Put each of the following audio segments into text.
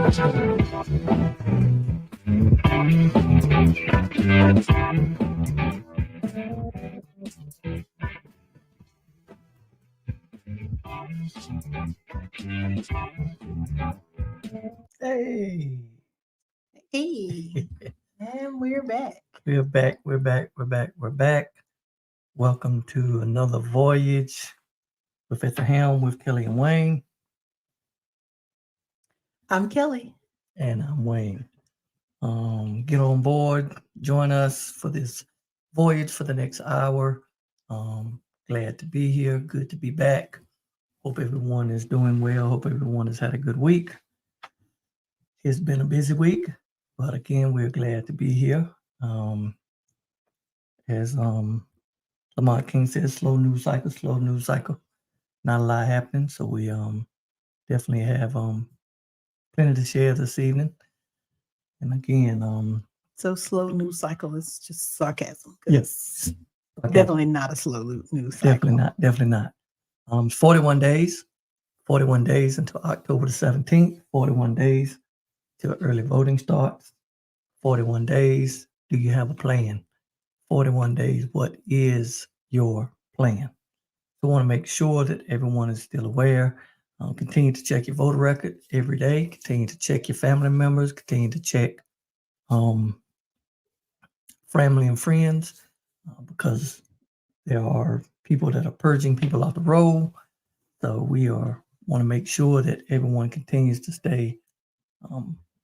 Hey. Hey. And we're back. We're back. Welcome to another voyage with At the Helm with Kelly and Wayne. I'm Kelly. And I'm Wayne. Get on board. Join us for this voyage for the next hour. Glad to be here. Good to be back. Hope everyone is doing well. Hope everyone has had a good week. It's been a busy week, but again, we're glad to be here. As Lamont King says, slow news cycle. Not a lot happening, so we definitely have plenty to share this evening. And again, so slow news cycle is just sarcasm. Yes, definitely not a slow news cycle. Definitely not. 41 days until October the 17th. 41 days till early voting starts. 41 days. Do you have a plan? 41 days. What is your plan? So I want to make sure that everyone is still aware. Continue to check your voter record every day. Continue to check your family members. Continue to check family and friends because there are people that are purging people off the roll. So we want to make sure that everyone continues to stay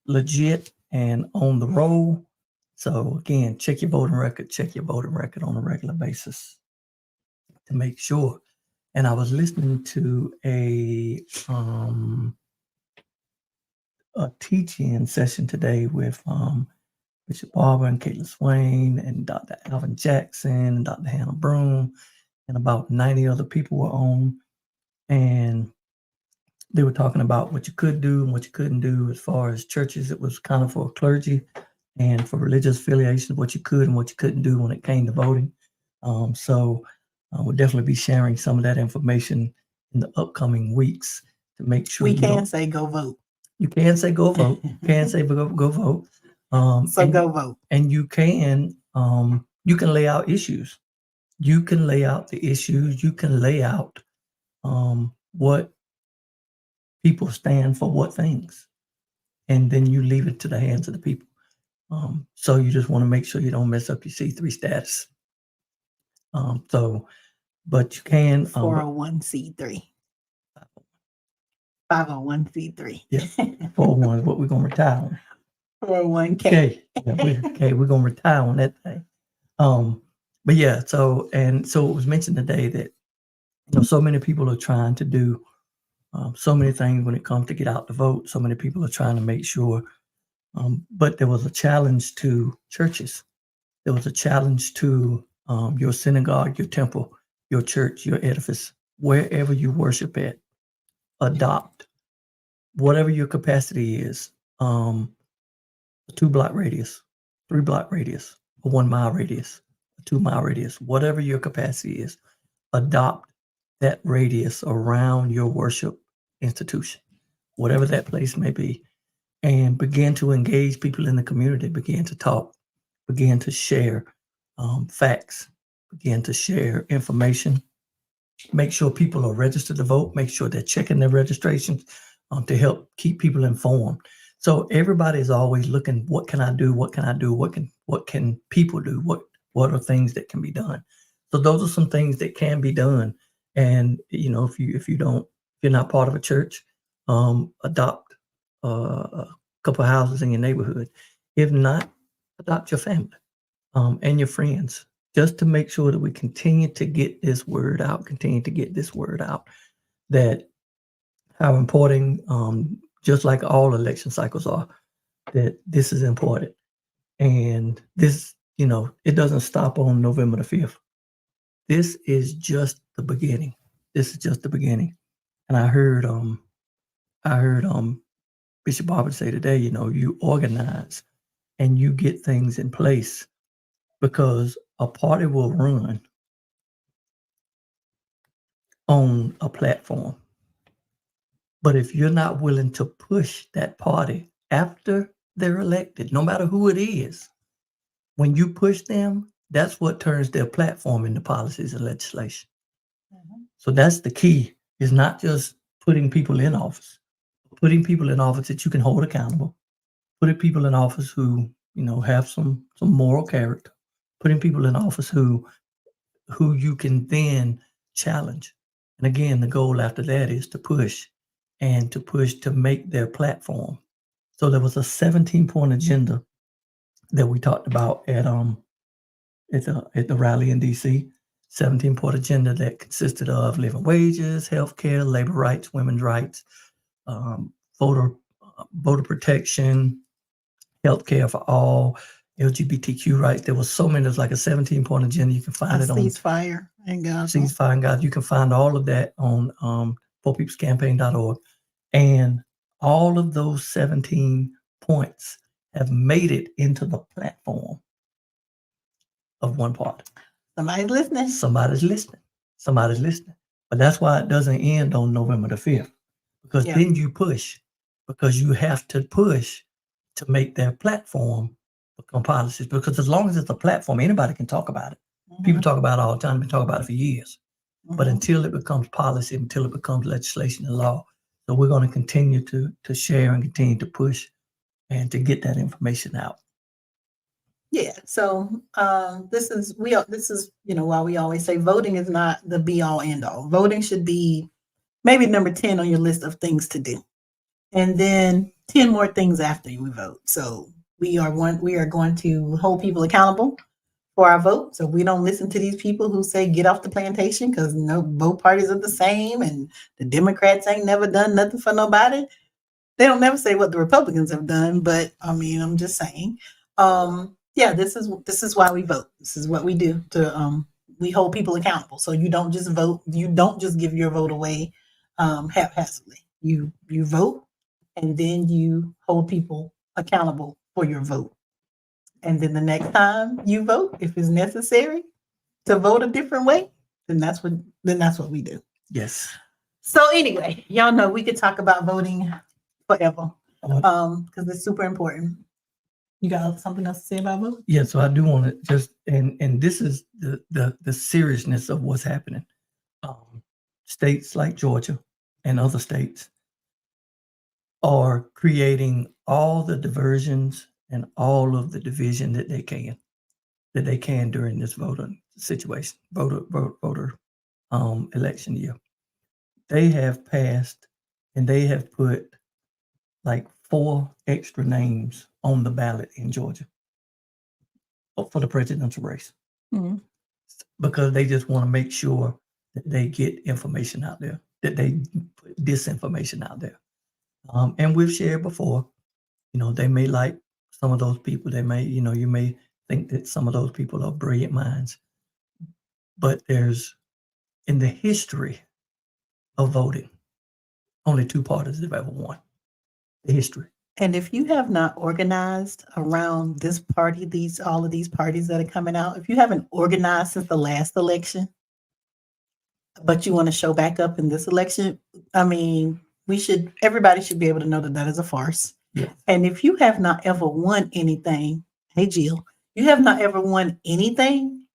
legit and on the roll. So again, check your voting record on a regular basis to make sure. And I was listening to a teaching session today with Bishop Barber and Caitlin Swain and Dr. Alvin Jackson and Dr. Hannah Broom, and about 90 other people were on. And they were talking about what you could do and what you couldn't do as far as churches. It was kind of for clergy and for religious affiliations, what you could and what you couldn't do when it came to voting. So we'll definitely be sharing some of that information in the upcoming weeks to make sure we can say go vote. You can say go vote. You can say go vote. Go vote. And you can lay out issues. You can lay out the issues. You can lay out what people stand for, what things, and then you leave it to the hands of the people. So you just want to make sure you don't mess up your C3 status. But you can 401c3. 501c3. Yeah, 401 is what we're gonna retire on. 401k. We're gonna retire on that thing. But yeah, so it was mentioned today that so many people are trying to do so many things when it comes to get out to vote. So many people are trying to make sure. But there was a challenge to churches. There was a challenge to your synagogue, your temple, your church, your edifice, wherever you worship at. Adopt whatever your capacity is, a 2-block radius, 3-block radius, a 1-mile radius, a 2-mile radius, whatever your capacity is, adopt that radius around your worship institution, whatever that place may be, and begin to engage people in the community, begin to talk, begin to share facts, begin to share information. Make sure people are registered to vote. Make sure they're checking their registrations to help keep people informed. So everybody is always looking, what can I do? What can I do? What can people do? What are things that can be done? So those are some things that can be done. And if you're not part of a church, adopt a couple of houses in your neighborhood. If not, adopt your family and your friends, just to make sure that we continue to get this word out, that how important, just like all election cycles are, that this is important. And this, it doesn't stop on November the 5th. This is just the beginning. And I heard Bishop Barber say today, you organize and you get things in place, because a party will run on a platform. But if you're not willing to push that party after they're elected, no matter who it is, when you push them, that's what turns their platform into policies and legislation. So that's the key, is not just putting people in office, putting people in office that you can hold accountable, putting people in office who, have some moral character, putting people in office who you can then challenge. And again, the goal after that is to push to make their platform. So there was a 17-point agenda that we talked about at the rally in DC. 17-point agenda that consisted of living wages, healthcare, labor rights, women's rights, voter protection, healthcare for all, LGBTQ rights. There was so many. There's like a 17-point agenda. You can find it on ceasefire and Gaza. Ceasefire and Gaza. You can find all of that on poorpeoplescampaign.org. And all of those 17 points have made it into the platform of one party. Somebody's listening. Somebody's listening. But that's why it doesn't end on November the 5th. Because then you push. Because you have to push to make their platform become policies. Because as long as it's a platform, anybody can talk about it. People talk about it all the time. They talk about it for years. But until it becomes policy, until it becomes legislation and law, so we're going to continue to share and continue to push and to get that information out. Yeah. So this is why we always say voting is not the be all end all. Voting should be maybe number 10 on your list of things to do, and then 10 more things after you vote. So we are going to hold people accountable for our vote. So we don't listen to these people who say get off the plantation because both parties are the same and the Democrats ain't never done nothing for nobody. They don't never say what the Republicans have done, but I mean, I'm just saying. This is why we vote. This is what we do we hold people accountable. So you don't just vote. You don't just give your vote away haphazardly. You vote, and then you hold people accountable for your vote. And then the next time you vote, if it's necessary to vote a different way, then that's what we do. Yes. So anyway, y'all know we could talk about voting forever because it's super important. You got something else to say about voting? Yeah, so I do want to just and this is the seriousness of what's happening. States like Georgia and other states are creating all the diversions and all of the division that they can during this voter election year. They have passed and they have put like 4 extra names on the ballot in Georgia for the presidential race because they just want to make sure that they get information out there, that they put disinformation out there. And we've shared before, they may like some of those people. They may, you may think that some of those people are brilliant minds, but there's, in the history of voting, only 2 parties have ever won. The history. And if you have not organized around this party, all of these parties that are coming out, if you haven't organized since the last election, but you want to show back up in this election, I mean, everybody should be able to know that is a farce. Yes. And if you have not ever won anything, hey Jill, you have not ever won anything,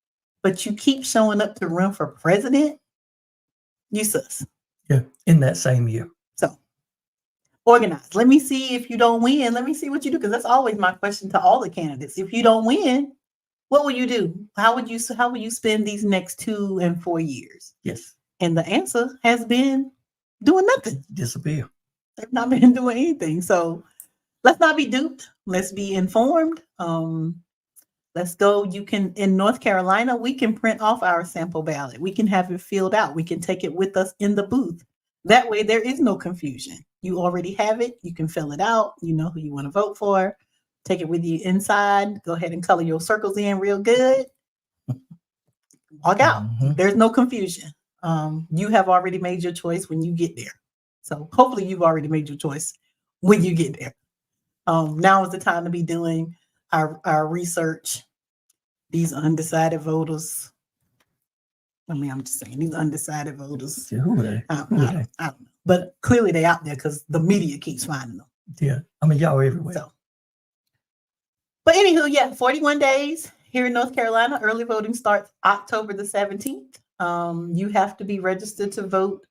but you keep showing up to run for president, you sus. Yeah, in that same year. So organize. Let me see if you don't win. Let me see what you do, because that's always my question to all the candidates. If you don't win, what will you do? How would you spend these next 2 and 4 years? Yes. And the answer has been doing nothing. Disappear. They've not been doing anything. So let's not be duped. Let's be informed. Let's go. You can, in North Carolina, we can print off our sample ballot. We can have it filled out. We can take it with us in the booth. That way there is no confusion. You already have it. You can fill it out. You know who you want to vote for. Take it with you inside. Go ahead and color your circles in real good. Walk out. Mm-hmm. There's no confusion. You have already made your choice when you get there. So hopefully you've already made your choice when you get there. Now is the time to be doing our research. These undecided voters. I mean, I'm just saying, these undecided voters. Yeah, who are they? I don't know. But clearly they're out there because the media keeps finding them. Yeah. I mean, y'all are everywhere. So, but anywho, yeah, 41 days here in North Carolina. Early voting starts October the 17th. You have to be registered to vote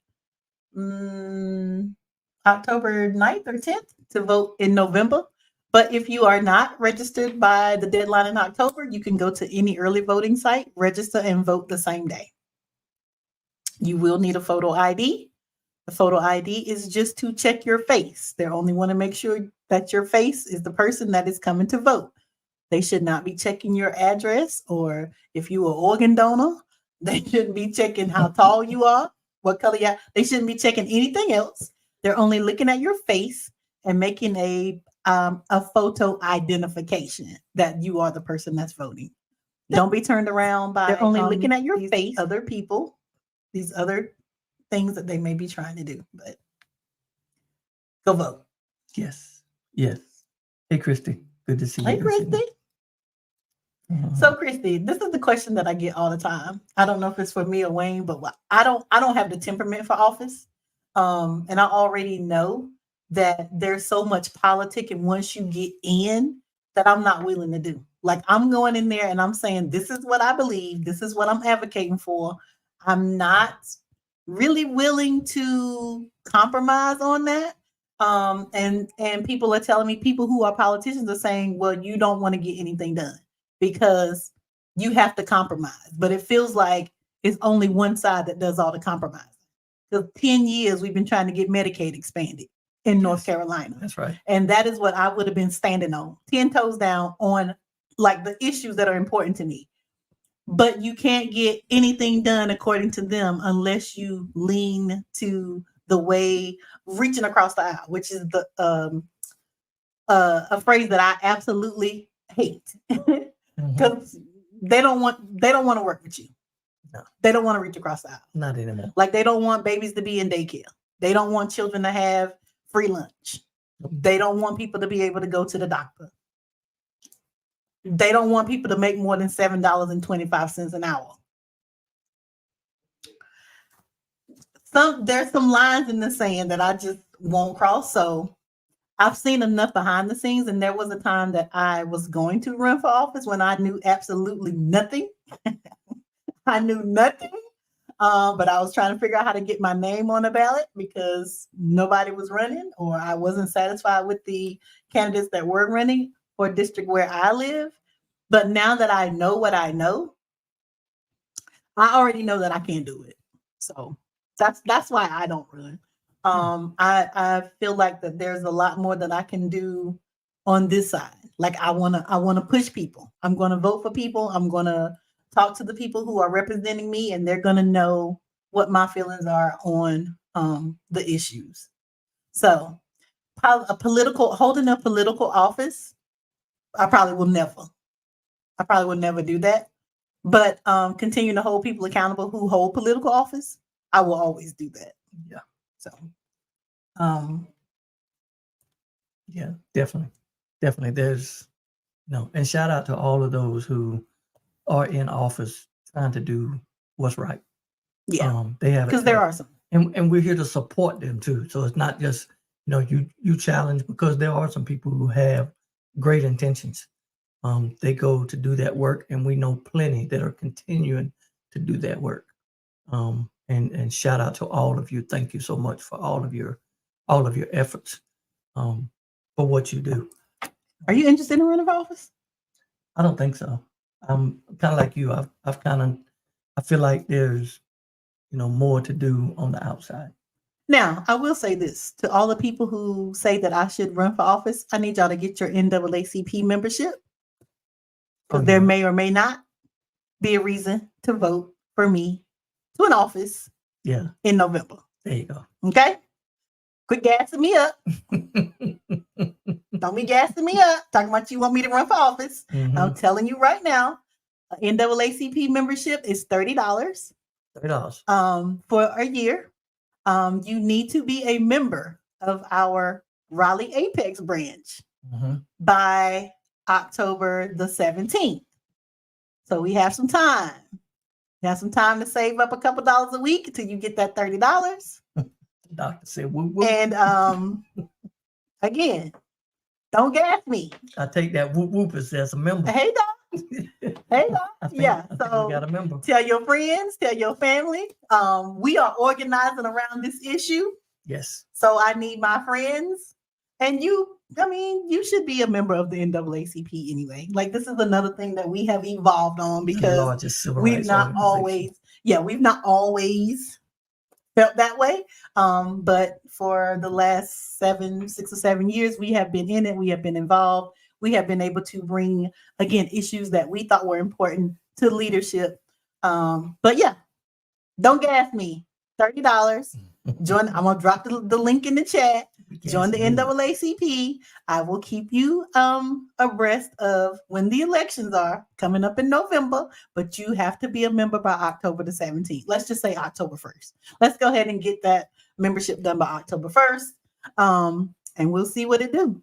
October 9th or 10th to vote in November. But if you are not registered by the deadline in October, you can go to any early voting site, register, and vote the same day. You will need a photo ID. The photo ID is just to check your face. They only want to make sure that your face is the person that is coming to vote. They should not be checking your address, or if you are an organ donor, they shouldn't be checking how tall you are, what color you are. They shouldn't be checking anything else. They're only looking at your face and making a photo identification that you are the person that's voting. Don't be turned around by They're only looking at your face, other people, these other things that they may be trying to do. But go vote. Yes. Yes. Hey, Christy. Good to see you. Hey, Christy. So, Christy, this is the question that I get all the time. I don't know if it's for me or Wayne, but I don't have the temperament for office. And I already know that there's so much politic, and once you get in, that I'm not willing to do. Like, I'm going in there and I'm saying, this is what I believe, this is what I'm advocating for. I'm not really willing to compromise on that. And people are telling me, people who are politicians are saying, well, you don't want to get anything done because you have to compromise. But it feels like it's only one side that does all the compromising. For 10 years, we've been trying to get Medicaid expanded in North Carolina. That's right. And that is what I would have been standing on, 10 toes down on like the issues that are important to me. But you can't get anything done according to them unless you lean to the way reaching across the aisle, which is the a phrase that I absolutely hate. Because they don't want to work with you. No. They don't want to reach across the aisle. Not anymore. Like they don't want babies to be in daycare. They don't want children to have free lunch. They don't want people to be able to go to the doctor. They don't want people to make more than $7.25 an hour. There's some lines in the sand that I just won't cross. So I've seen enough behind the scenes, and there was a time that I was going to run for office when I knew absolutely nothing. I knew nothing, but I was trying to figure out how to get my name on the ballot because nobody was running, or I wasn't satisfied with the candidates that were running for a district where I live. But now that I know what I know, I already know that I can't do it. So that's why I don't run. I feel like that there's a lot more that I can do on this side. Like I wanna push people. I'm gonna vote for people. I'm gonna talk to the people who are representing me, and they're gonna know what my feelings are on the issues. So holding a political office, I probably will never do that. But continuing to hold people accountable who hold political office, I will always do that. Yeah. So yeah, definitely. There's and shout out to all of those who are in office trying to do what's right. Yeah. They have it because there are some. and we're here to support them too. So it's not just you challenge, because there are some people who have great intentions. They go to do that work, and we know plenty that are continuing to do that work. And shout out to all of you. Thank you so much for all of your efforts, for what you do. Are you interested in running for office? I don't think so. I'm kind of like you. I feel like there's more to do on the outside. Now, I will say this to all the people who say that I should run for office. I need y'all to get your NAACP membership, because there may or may not be a reason to vote for me to an office in November. There you go. Okay? Quit gassing me up. Don't be gassing me up. Talking about you want me to run for office. I'm telling you right now, NAACP membership is $30. For a year. You need to be a member of our Raleigh Apex branch by October the 17th. So we have some time. You have some time to save up a couple dollars a week until you get that $30. The doctor said, woo, woo. And Again, don't gas me. I take that whoop whoop as a member. Hey, dog. Hey, dog. I think we got a member. Tell your friends, tell your family. We are organizing around this issue. Yes. So I need my friends. And you should be a member of the NAACP anyway. Like, this is another thing that we have evolved on because the largest civil we've rights not always felt that way. But for the last 6 or 7 years, we have been in it. We have been involved. We have been able to bring, again, issues that we thought were important to leadership. But yeah, don't gas me. $30. Join. I'm gonna drop the link in the chat. Join the NAACP. I will keep you abreast of when the elections are coming up in November, but you have to be a member by October the 17th. Let's just say October 1st. Let's go ahead and get that membership done by October 1st. And we'll see what it do.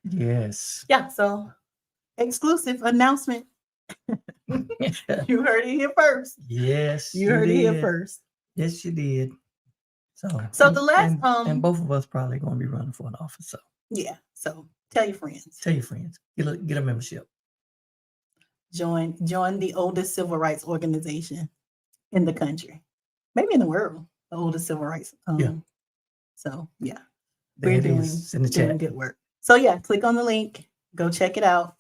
Yes. Yeah, so exclusive announcement. You heard it here first. Yes. You heard it here first. Yes, you did. So the last and both of us probably going to be running for an office. So yeah. So tell your friends. Tell your friends. Get a membership. Join the oldest civil rights organization in the country, maybe in the world. The oldest civil rights. Yeah. So yeah, We're doing good work. So yeah, click on the link. Go check it out.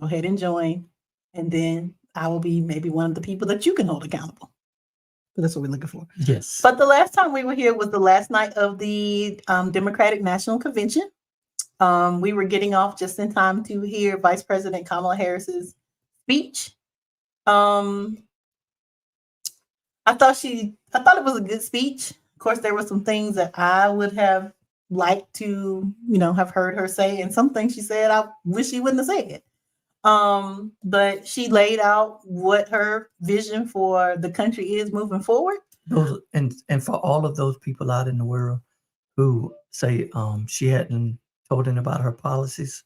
Go ahead and join, and then I will be maybe one of the people that you can hold accountable. But that's what we're looking for. Yes. But the last time we were here was the last night of the Democratic National Convention. We were getting off just in time to hear Vice President Kamala Harris's speech. I thought it was a good speech. Of course, there were some things that I would have liked to, have heard her say, and some things she said I wish she wouldn't have said. But she laid out what her vision for the country is moving forward. And for all of those people out in the world who say she hadn't told them about her policies,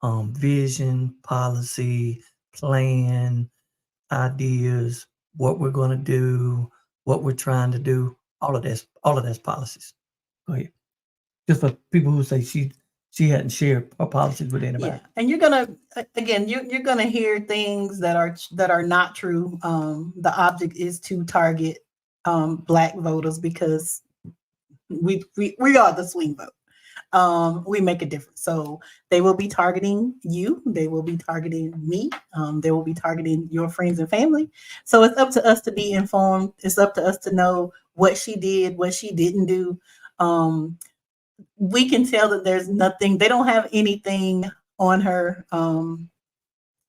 vision, policy, plan, ideas, what we're going to do, what we're trying to do, all of that's policies. Go ahead. Just for people who say she hadn't shared her policies with anybody. Yeah, and you're gonna hear things that are not true. The object is to target Black voters because we are the swing vote. We make a difference. So they will be targeting you. They will be targeting me. They will be targeting your friends and family. So it's up to us to be informed. It's up to us to know what she did, what she didn't do. We can tell that there's nothing. They don't have anything on her.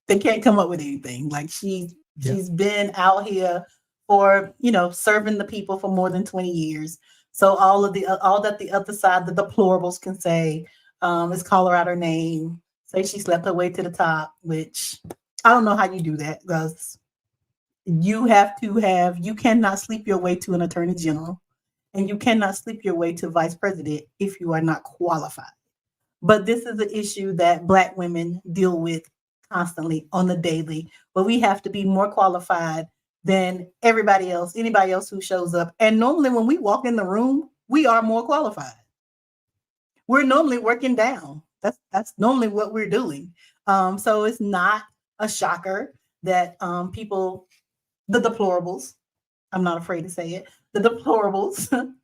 They can't come up with anything. Like she's been out here for serving the people for more than 20 years. So all that the other side, the deplorables, can say is call her out her name, say she slept her way to the top, which I don't know how you do that, because you cannot sleep your way to an attorney general, and you cannot sleep your way to vice president if you are not qualified. But this is an issue that Black women deal with constantly on the daily, but we have to be more qualified than anybody else who shows up. And normally when we walk in the room, we are more qualified. We're normally working down. That's normally what we're doing. So it's not a shocker that people, the deplorables, I'm not afraid to say it, the deplorables,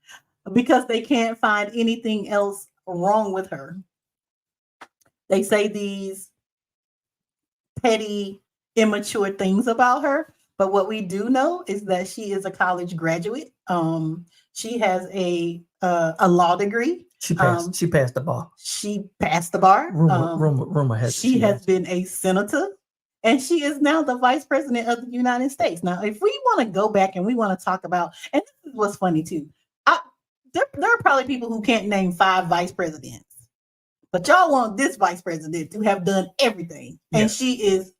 because they can't find anything else wrong with her. They say these petty, immature things about her. But what we do know is that she is a college graduate. She has a law degree. She passed the bar. She passed the bar. Rumor has she has been a senator, and she is now the vice president of the United States. Now, if we want to go back and we want to talk about, and this is what's funny too, there are probably people who can't name 5 vice presidents, but y'all want this vice president to have done everything, and she is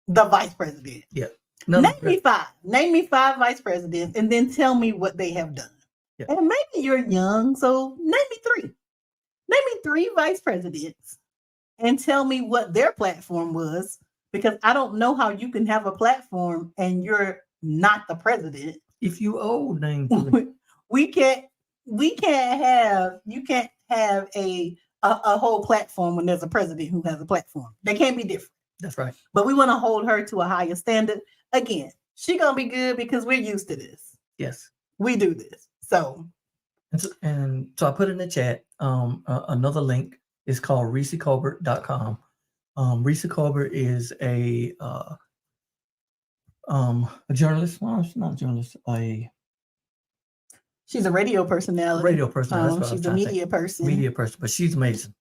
the vice president. Yeah. Name me 5. Name me 5 vice presidents, and then tell me what they have done. Yeah. And maybe you're young, so name me 3. Name me 3 vice presidents, and tell me what their platform was, because I don't know how you can have a platform and you're not the president. If you old, name 3. You can't have a a whole platform when there's a president who has a platform. They can't be different. That's right. But we want to hold her to a higher standard. Again, she gonna be good because we're used to this. Yes. We do this. So I put in the chat another link. Is called ReeseColbert.com. Reese Colbert is a journalist. Well, she's not a journalist. She's a radio personality. Radio personality. She's a media person. Media person, but she's amazing.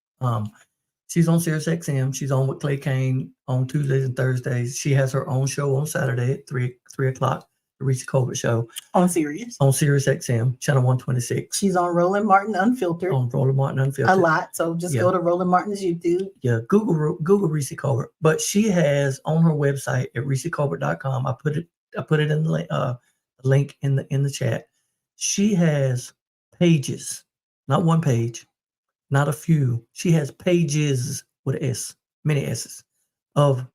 She's on Sirius XM. She's on with Clay Kane on Tuesdays and Thursdays. She has her own show on Saturday at 3 o'clock. The Reese Colbert Show on Sirius XM, channel 126. She's on Roland Martin Unfiltered. A lot. So just go to Roland Martin's YouTube. Yeah, Google Reese Colbert. But she has on her website at ReeseColbert.com. I put it in the link in the chat. She has pages, not one page, not a few. She has pages with an S, many S's, of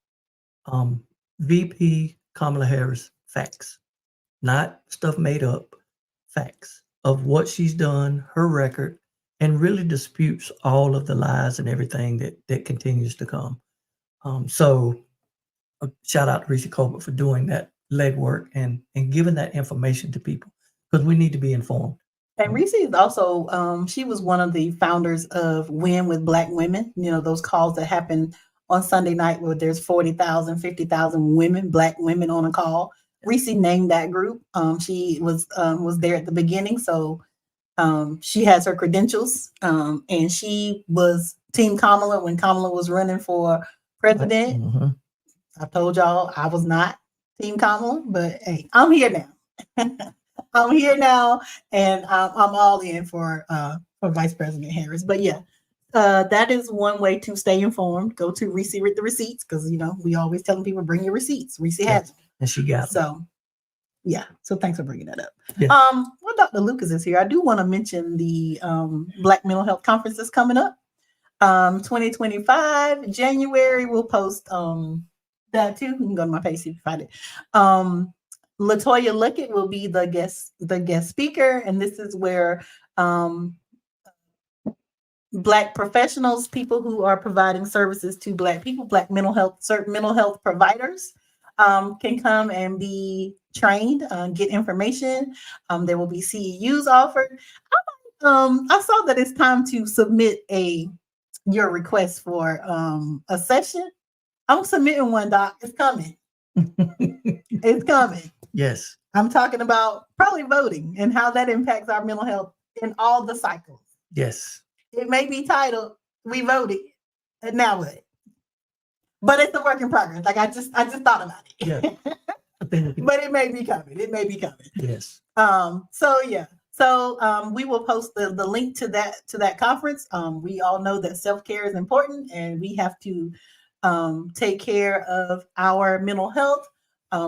VP Kamala Harris facts. Not stuff made up, facts of what she's done, her record, and really disputes all of the lies and everything that continues to come. So shout out to Reese Colbert for doing that legwork and giving that information to people because we need to be informed. And Reese is also, she was one of the founders of Win with Black Women, those calls that happen on Sunday night where there's 40,000, 50,000 women, Black women on a call. Reese named that group. She was there at the beginning, so she has her credentials. And she was Team Kamala when Kamala was running for president. Mm-hmm. I told y'all I was not Team Kamala, but hey, I'm here now. I'm here now, and I'm all in for Vice President Harris. But yeah, that is one way to stay informed. Go to Reese with the receipts because we always telling people bring your receipts. Reese has them. And she got them. So, yeah. So thanks for bringing that up. Yeah. Well, Dr. Lucas is here. I do want to mention the Black Mental Health Conference that's coming up. 2025 January. We'll post that too. You can go to my page if you find it. Latoya Luckett will be the guest speaker, and this is where Black professionals, people who are providing services to Black people, Black mental health providers, can come and be trained, get information. There will be CEUs offered. I saw that it's time to submit your request for a session. I'm submitting one, Doc. It's coming. It's coming. Yes. I'm talking about probably voting and how that impacts our mental health in all the cycles. Yes. It may be titled "We Voted," and now what? But it's a work in progress. Like I just thought about it. Yeah. But it may be coming. It may be coming. Yes. So yeah. So we will post the link to that conference. We all know that self-care is important, and we have to take care of our mental health.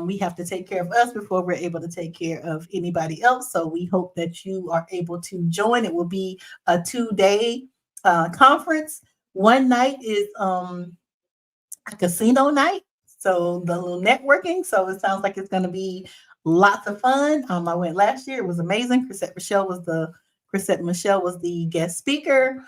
We have to take care of us before we're able to take care of anybody else. So we hope that you are able to join. It will be a 2-day conference. One night is a casino night, so the little networking. So it sounds like it's going to be lots of fun. I went last year. It was amazing. Chrisette Michelle was the guest speaker.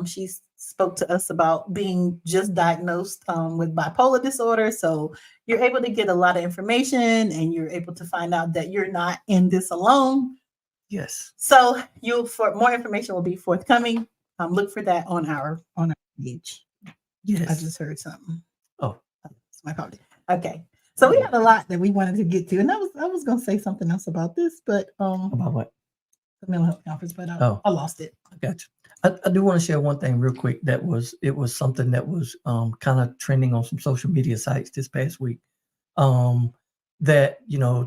She spoke to us about being just diagnosed with bipolar disorder. So you're able to get a lot of information, and you're able to find out that you're not in this alone. Yes. So for more information will be forthcoming. Look for that on our page. Yes. I just heard something. Oh, it's my apology. Okay. So we had a lot that we wanted to get to, and I was going to say something else about this, but about what? The mental health conference, but I lost it. I got you. I do want to share one thing real quick. It was something that was kind of trending on some social media sites this past week. That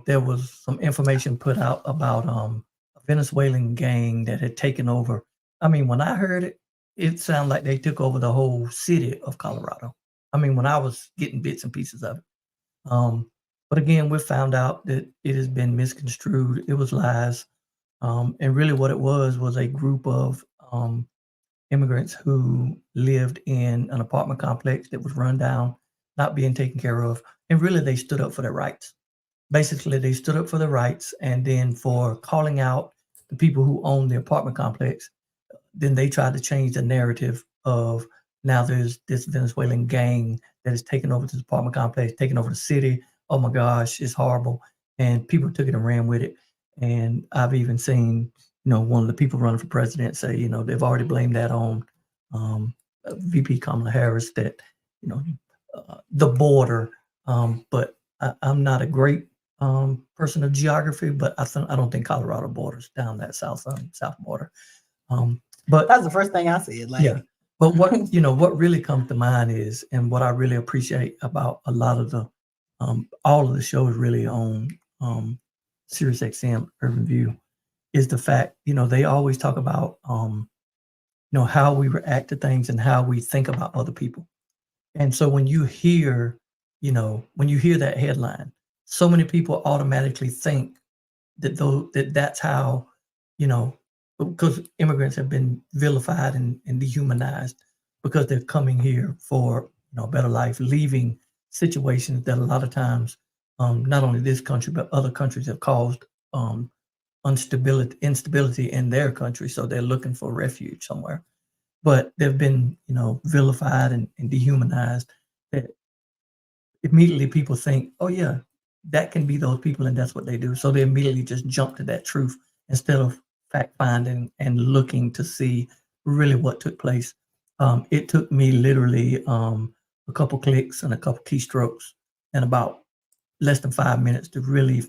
there was some information put out about a Venezuelan gang that had taken over. I mean, when I heard it, it sounded like they took over the whole city of Colorado. I mean, when I was getting bits and pieces of it. But again, we found out that it has been misconstrued. It was lies. And really what it was a group of immigrants who lived in an apartment complex that was run down, not being taken care of. And really they stood up for their rights. Basically, they stood up for their rights, and then for calling out the people who own the apartment complex, then they tried to change the narrative of now there's this Venezuelan gang that has taken over this apartment complex, taken over the city. Oh my gosh, it's horrible. And people took it and ran with it. And I've even seen, one of the people running for president say, they've already blamed that on VP Kamala Harris, that, the border. But I'm not a great person of geography, but I don't think Colorado borders down that south border. But that's the first thing I said. Like, yeah. But what what really comes to mind is, and what I really appreciate about a lot of the all of the shows really on Sirius XM Urban View is the fact, they always talk about how we react to things and how we think about other people. And so when you hear that headline, so many people automatically think that's how, because immigrants have been vilified and dehumanized because they're coming here for a better life, leaving situations that a lot of times, not only this country but other countries have caused instability in their country, so they're looking for refuge somewhere. But they've been, vilified and dehumanized. That immediately people think, oh yeah, that can be those people, and that's what they do. So they immediately just jump to that truth instead of fact finding and looking to see really what took place. It took me literally a couple clicks and a couple keystrokes and about less than 5 minutes to really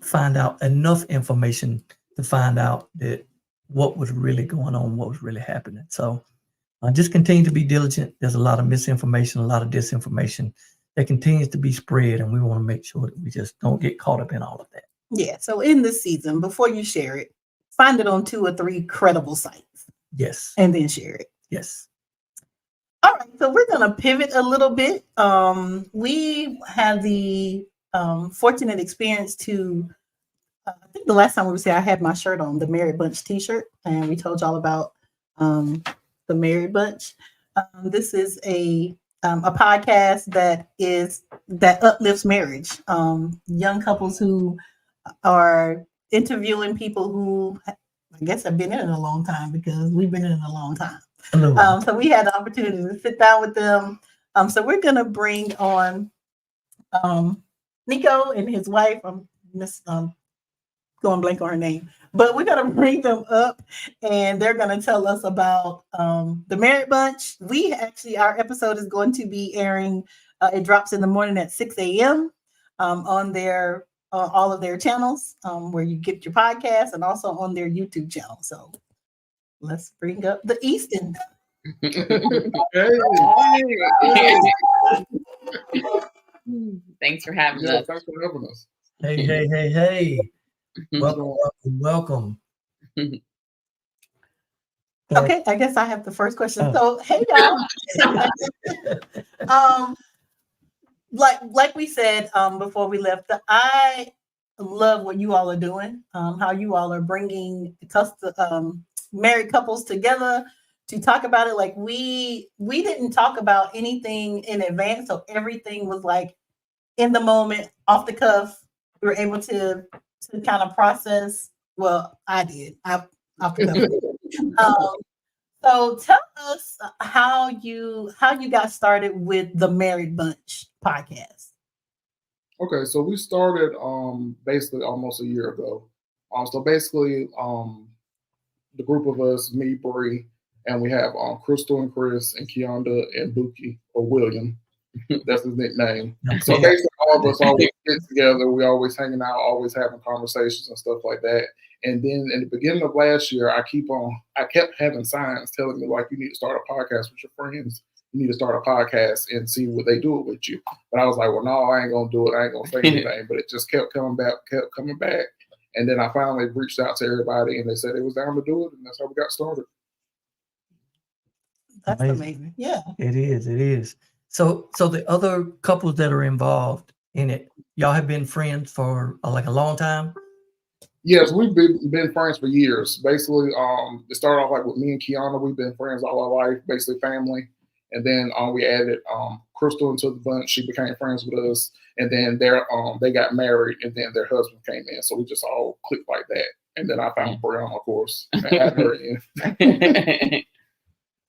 find out enough information to find out that what was really going on, what was really happening. So just continue to be diligent. There's a lot of misinformation, a lot of disinformation that continues to be spread, and we want to make sure that we just don't get caught up in all of that. Yeah. So in this season, before you share it, find it on 2 or 3 credible sites. Yes. And then share it. Yes. All right. So we're going to pivot a little bit. We had the fortunate experience to, I think the last time we were here, I had my shirt on, the Married Bunch t-shirt, and we told y'all about the Married Bunch. This is a podcast that uplifts marriage. Young couples who are interviewing people who I guess have been in it a long time, because we've been in it a long time. So we had the opportunity to sit down with them. So we're gonna bring on Nico and his wife. I'm going blank on her name, but we're gonna bring them up, and they're gonna tell us about the Married Bunch. Our episode is going to be airing. It drops in the morning at 6 a.m. On their all of their channels where you get your podcast, and also on their YouTube channel. So let's bring up the Easton. Thanks for having us. Thanks for having us. Hey. Welcome. Okay, I guess I have the first question. So, hey y'all. Like we said before we left, I love what you all are doing. How you all are bringing married couples together to talk about it. Like we didn't talk about anything in advance, so everything was like in the moment, off the cuff. We were able to kind of process. Well, I did. Off the cuff. So tell us how you got started with the Married Bunch podcast. Okay, so we started basically almost a year ago. So basically, the group of us, me, Bree, and we have Crystal and Chris and Keonda and Buki, or William. That's his nickname. So basically, all of us always get together. We always hanging out, always having conversations and stuff like that. And then in the beginning of last year, I kept having signs telling me, like, you need to start a podcast with your friends. You need to start a podcast and see what they do with you. But I was like, well, no, I ain't gonna do it. I ain't gonna say anything. But it just kept coming back. And then I finally reached out to everybody, and they said they was down to do it, and that's how we got started. That's amazing. Yeah, it is. So the other couples that are involved in it, y'all have been friends for like a long time? Yes, we've been friends for years. Basically, it started off like with me and Kiana. We've been friends all our life, basically family. And then we added Crystal into the bunch. She became friends with us. And then they got married, and then their husband came in. So we just all clicked like that. And then I found Brown, of course. And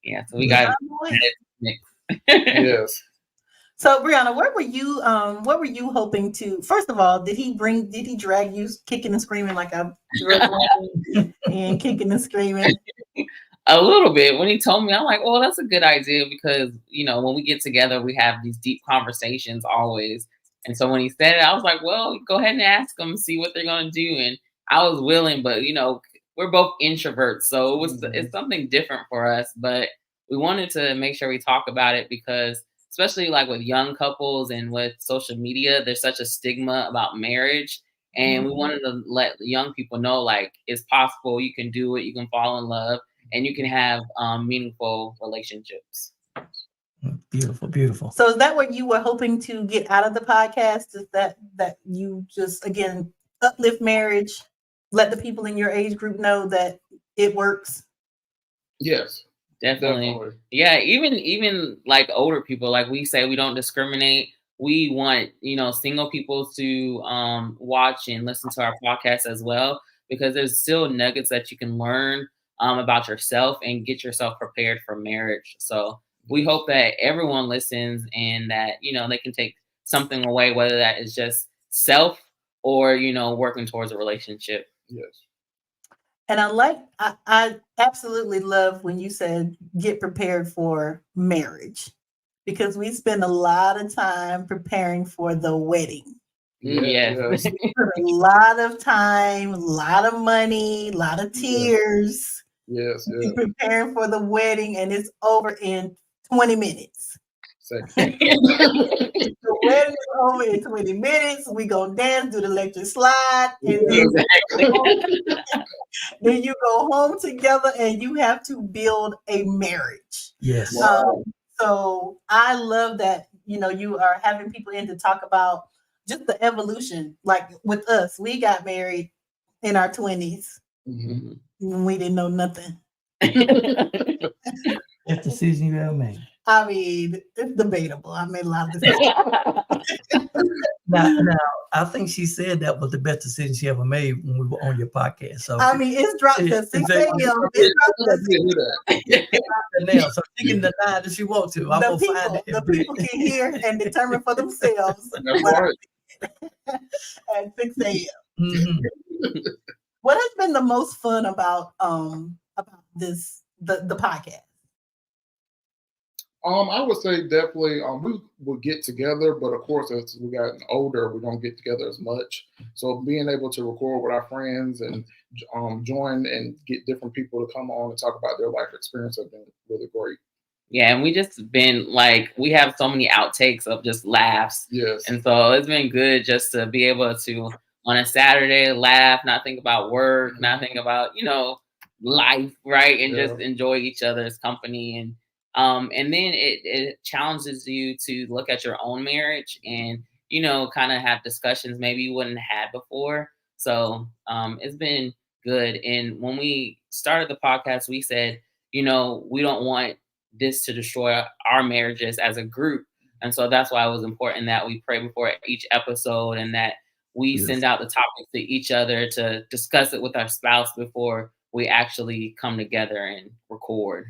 Yeah, so we got mix. Yes. So Brianna, what were you hoping to, first of all, did he drag you kicking and screaming like I drug and kicking and screaming? A little bit. When he told me, I'm like, oh, that's a good idea because, when we get together, we have these deep conversations always. And so when he said it, I was like, well, go ahead and ask them, see what they're going to do. And I was willing, but, we're both introverts. So it's something different for us. But we wanted to make sure we talk about it because especially like with young couples and with social media, there's such a stigma about marriage. And we wanted to let young people know, like, it's possible, you can do it, you can fall in love, and you can have meaningful relationships. Beautiful, beautiful. So is that what you were hoping to get out of the podcast? Is that you just, again, uplift marriage, let the people in your age group know that it works? Yes. Definitely. Yeah, even like older people, like we say, we don't discriminate. We want, single people to watch and listen to our podcast as well, because there's still nuggets that you can learn about yourself and get yourself prepared for marriage. So we hope that everyone listens and that, they can take something away, whether that is just self or, working towards a relationship. Yes. And I absolutely love when you said get prepared for marriage, because we spend a lot of time preparing for the wedding. Yes. A lot of time, a lot of money, a lot of tears. Yes. Preparing for the wedding, and it's over in 20 minutes. The wedding is over in 20 minutes. We go dance, do the electric slide, and then you go home together and you have to build a marriage. Yes. So I love that, you are having people in to talk about just the evolution. Like with us, we got married in our 20s. When we didn't know nothing. That's the decision you ever made. I mean, it's debatable. I made a lot of decisions. Now, I think she said that was the best decision she ever made when we were on your podcast. So I mean, it's dropped at 6 a.m. It's dropped at 6 now, so she can deny that if she wants to. I'm gonna find it. The people can hear and determine for themselves. That's right. At 6 a.m. What has been the most fun about this the podcast? I would say definitely we would get together, but of course as we gotten older, we don't get together as much. So being able to record with our friends and join and get different people to come on and talk about their life experience have been really great. Yeah, and we just been like, we have so many outtakes of just laughs. Yes. And so it's been good just to be able to on a Saturday laugh, not think about work, not think about, life, right? And just enjoy each other's company. And then it challenges you to look at your own marriage and, kind of have discussions maybe you wouldn't have had before. So it's been good. And when we started the podcast, we said, we don't want this to destroy our marriages as a group. And so that's why it was important that we pray before each episode and that we send out the topics to each other to discuss it with our spouse before we actually come together and record.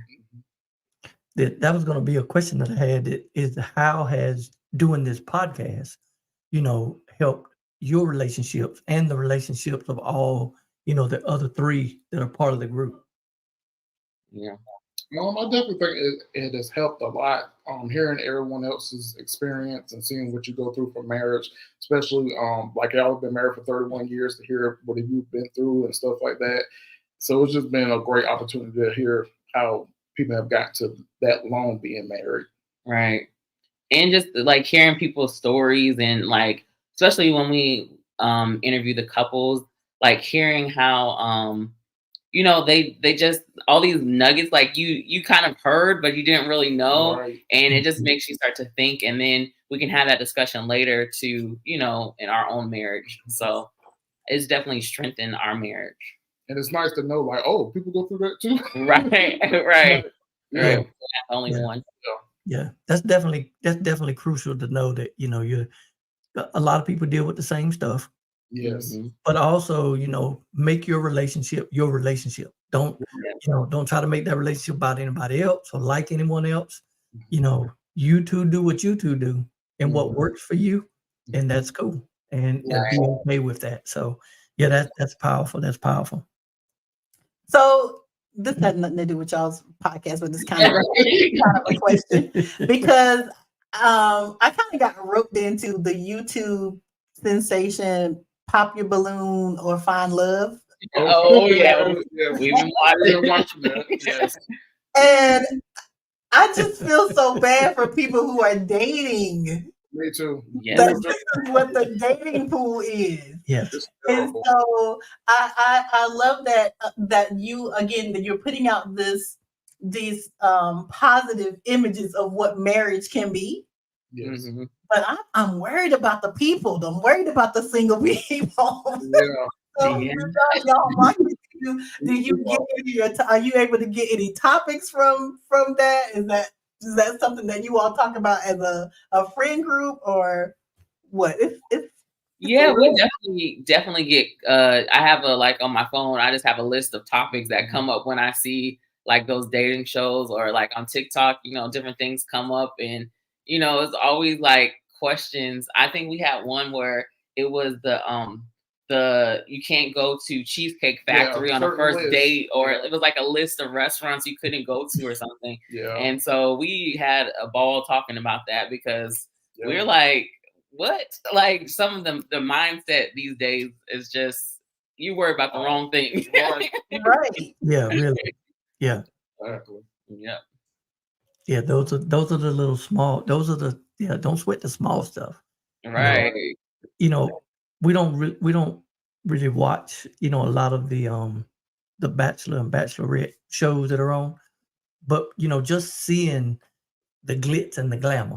That was going to be a question that I had, is how has doing this podcast, helped your relationships and the relationships of all, the other three that are part of the group? Yeah. I definitely think it has helped a lot. Hearing everyone else's experience and seeing what you go through for marriage, especially like y'all have been married for 31 years, to hear what you've been through and stuff like that. So it's just been a great opportunity to hear how people have got to that long being married. Right. And just like hearing people's stories and like, especially when we interview the couples, like hearing how, they just, all these nuggets, like you kind of heard, but you didn't really know. Right. And it just makes you start to think. And then we can have that discussion later to, in our own marriage. So it's definitely strengthened our marriage. And it's nice to know, like, oh, people go through that too. Right. Yeah. Only one. Yeah, that's definitely crucial to know that, a lot of people deal with the same stuff. Yes. Mhm. but also, make your relationship your relationship. Don't, don't try to make that relationship about anybody else or like anyone else. You two do what you two do and what works for you, and that's cool. And be okay with that. So yeah, that's powerful. That's powerful. So this had nothing to do with y'all's podcast, but this kind of a question because I kind of got roped into the YouTube sensation "Pop Your Balloon" or "Find Love," Oh yeah, Yeah. we've been watching that. Yes. and I just feel so bad for people who are dating. Me too. Yeah. That this is what the dating pool is. Yes. It's And terrible. so I love that that you again that you're putting out these positive images of what marriage can be. Yes. Mhm. But I'm worried about the people. I'm worried about the single people. Yeah. So Yeah. y'all market, do you get are you able to get any topics from that? Is that something that you all talk about as a friend group or what? It's Yeah, we definitely get I have a like on my phone, I just have a list of topics that come up when I see like those dating shows or like on TikTok, different things come up and it's always like questions. I think we had one where it was the you can't go to Cheesecake Factory on a certain first list. date, or Yeah. it was like a list of restaurants you couldn't go to or something. Yeah. And so we had a ball talking about that because Yeah. we're like, what? Like some of the mindset these days is just you worry about the wrong thing. Right. right. Yeah, really. Yeah. Exactly. Yeah. Yeah, those are the little small, those are the, don't sweat the small stuff. Right. We don't really watch, a lot of the Bachelor and Bachelorette shows that are on, but just seeing the glitz and the glamour.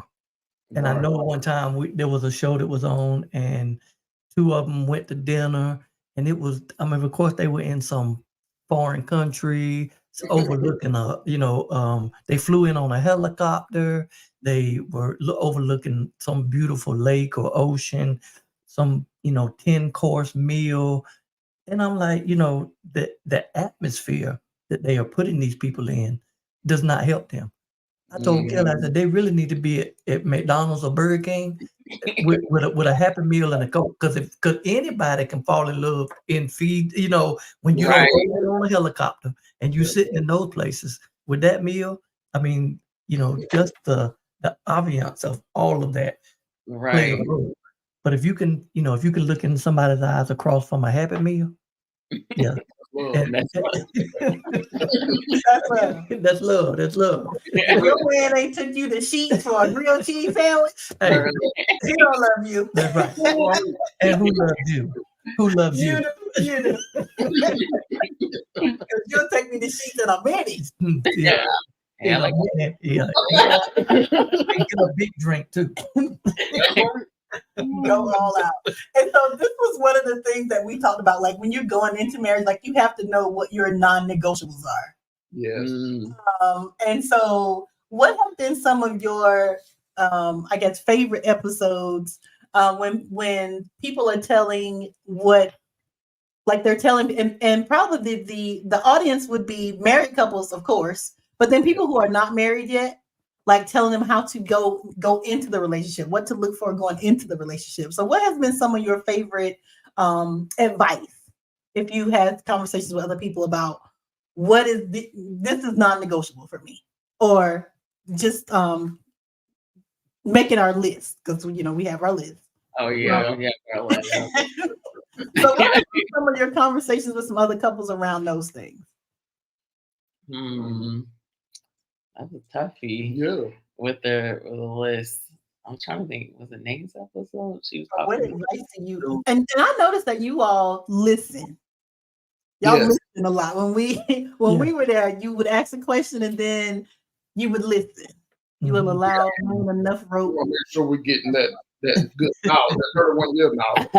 And I Right. know one time there was a show that was on, and two of them went to dinner, and it was, I mean, of course, they were in some foreign country, overlooking they flew in on a helicopter. They were overlooking some beautiful lake or ocean, some 10-course meal, and I'm like, the atmosphere that they are putting these people in does not help them. I told Kelly, I said, they really need to be at McDonald's or Burger King with a Happy Meal and a Coke. Because anybody can fall in love and feed, when you don't Right. go on a helicopter and you sitting in those places with that meal. I mean, just the ambiance of all of that plays a Right. role. But if you can, look in somebody's eyes across from a Happy Meal, yeah. Love. And, That's That's love. that's love. That's love. Your man ain't took you to Sheets for a grilled cheese sandwich. Hey, He don't love you. that's right. And who loves you? Who loves you? You do. 'Cause you'll take me to Sheets in a minute. Yeah. Yeah, like Yeah. And get a big drink too. Go all out. And so this was one of the things that we talked about. Like when you're going into marriage, like you have to know what your non-negotiables are. Yes. And so what have been some of your I guess favorite episodes when people are telling what like they're telling and probably the audience would be married couples, of course, but then people who are not married yet, like telling them how to go into the relationship, what to look for going into the relationship. So what has been some of your favorite advice if you had conversations with other people about what is this is non-negotiable for me, or just making our list because we have our list. oh yeah, yeah. So what are some of your conversations with some other couples around those things? That's a toughie. Yeah. With the list. I'm trying to think. Was it Nate's episode? She was What talking. advice do you? And I noticed that you all listen. Y'all Yes. listen a lot. When we were there, you would ask a question and then you would listen. You will allow enough We rope. want to make sure we're getting that good knowledge, that 31 year knowledge.